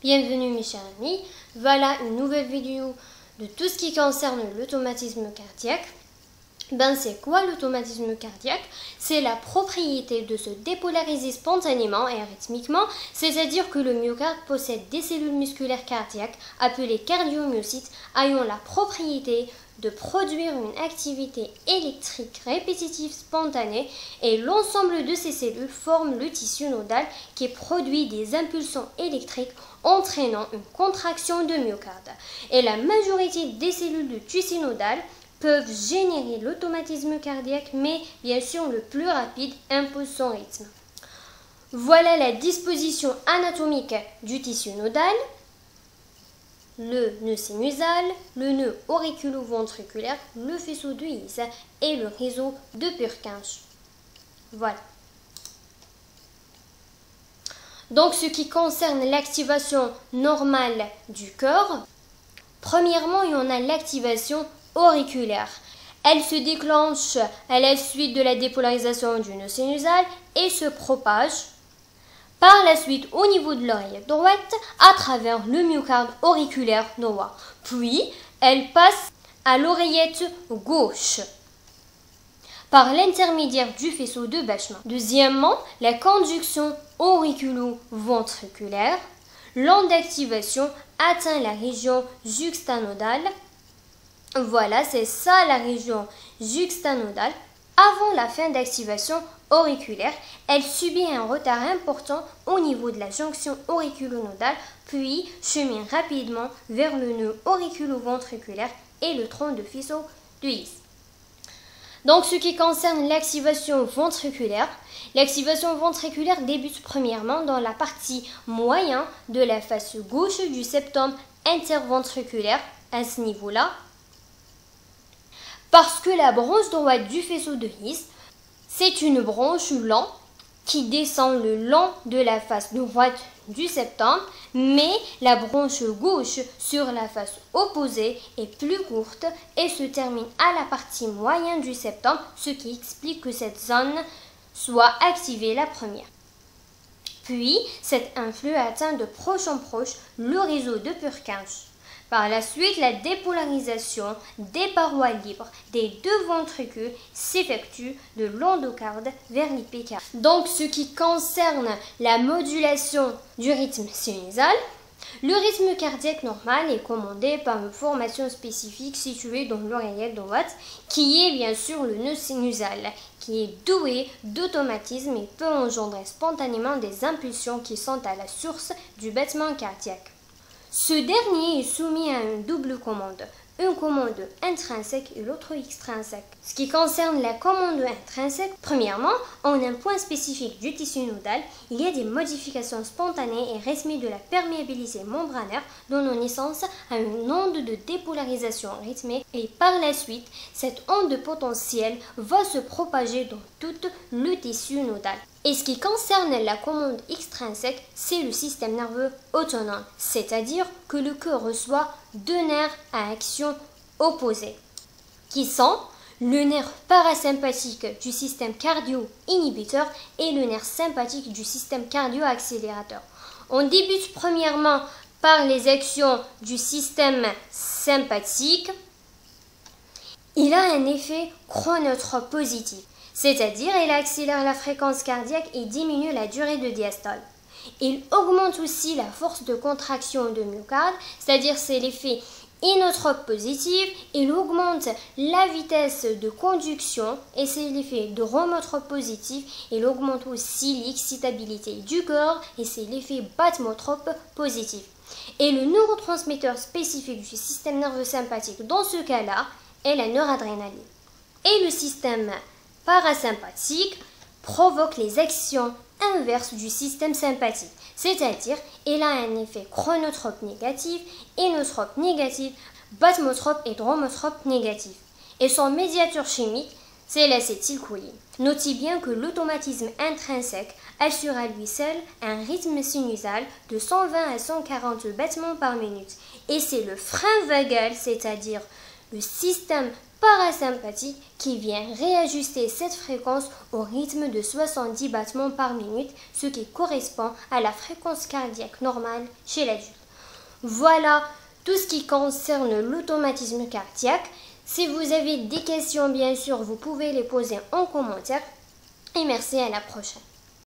Bienvenue mes chers amis, voilà une nouvelle vidéo de tout ce qui concerne l'automatisme cardiaque. C'est quoi l'automatisme cardiaque? C'est la propriété de se dépolariser spontanément et rythmiquement, c'est-à-dire que le myocarde possède des cellules musculaires cardiaques appelées cardiomyocytes ayant la propriété de produire une activité électrique répétitive spontanée et l'ensemble de ces cellules forment le tissu nodal qui produit des impulsions électriques entraînant une contraction de myocarde. Et la majorité des cellules du tissu nodal peuvent générer l'automatisme cardiaque, mais bien sûr le plus rapide impose son rythme. Voilà la disposition anatomique du tissu nodal. Le nœud sinusal, le nœud auriculo-ventriculaire, le faisceau de His et le réseau de Purkinje. Voilà. Donc ce qui concerne l'activation normale du cœur, premièrement il y en a l'activation auriculaire. Elle se déclenche à la suite de la dépolarisation du nœud sinusal et se propage par la suite au niveau de l'oreillette droite à travers le myocarde auriculaire droit. Puis elle passe à l'oreillette gauche par l'intermédiaire du faisceau de Bachmann. Deuxièmement, la conduction auriculo-ventriculaire, l'onde d'activation atteint la région juxtanodale. Voilà, c'est ça la région juxtanodale. Avant la fin d'activation auriculaire, elle subit un retard important au niveau de la jonction auriculo-nodale, puis chemine rapidement vers le nœud auriculo-ventriculaire et le tronc de faisceau de His. Donc, ce qui concerne l'activation ventriculaire débute premièrement dans la partie moyenne de la face gauche du septum interventriculaire, à ce niveau-là, parce que la branche droite du faisceau de His, c'est une branche longue qui descend le long de la face droite du septum, mais la branche gauche sur la face opposée est plus courte et se termine à la partie moyenne du septum, ce qui explique que cette zone soit activée la première. Puis, cet influx atteint de proche en proche le réseau de Purkinje. Par la suite, la dépolarisation des parois libres des deux ventricules s'effectue de l'endocarde vers l'épicarde. Donc, ce qui concerne la modulation du rythme sinusal, le rythme cardiaque normal est commandé par une formation spécifique située dans l'oreillette droite, qui est bien sûr le nœud sinusal, qui est doué d'automatisme et peut engendrer spontanément des impulsions qui sont à la source du battement cardiaque. Ce dernier est soumis à une double commande, une commande intrinsèque et l'autre extrinsèque. Ce qui concerne la commande intrinsèque, premièrement, en un point spécifique du tissu nodal, il y a des modifications spontanées et rythmées de la perméabilité membranaire donnant naissance à une onde de dépolarisation rythmée et par la suite, cette onde potentielle va se propager dans tout le tissu nodal. Et ce qui concerne la commande extrinsèque, c'est le système nerveux autonome, c'est-à-dire que le cœur reçoit deux nerfs à action opposée, qui sont le nerf parasympathique du système cardio-inhibiteur et le nerf sympathique du système cardio-accélérateur. On débute premièrement par les actions du système sympathique. Il a un effet chronotrope positif. C'est-à-dire, il accélère la fréquence cardiaque et diminue la durée de diastole. Il augmente aussi la force de contraction de myocarde, c'est-à-dire c'est l'effet inotrope positif. Il augmente la vitesse de conduction et c'est l'effet de rhomotrope positif. Il augmente aussi l'excitabilité du corps et c'est l'effet batmotrope positif. Et le neurotransmetteur spécifique du système nerveux sympathique dans ce cas-là est la noradrénaline. Et le système parasympathique provoque les actions inverses du système sympathique, c'est-à-dire il a un effet chronotrope négatif, inotrope négatif, batmotrope et dromotrope négatif. Et son médiateur chimique, c'est l'acétylcholine. Notez bien que l'automatisme intrinsèque assure à lui seul un rythme sinusal de 120 à 140 battements par minute. Et c'est le frein vagal, c'est-à-dire le système parasympathique qui vient réajuster cette fréquence au rythme de 70 battements par minute, ce qui correspond à la fréquence cardiaque normale chez l'adulte. Voilà tout ce qui concerne l'automatisme cardiaque. Si vous avez des questions, bien sûr, vous pouvez les poser en commentaire. Et merci, à la prochaine.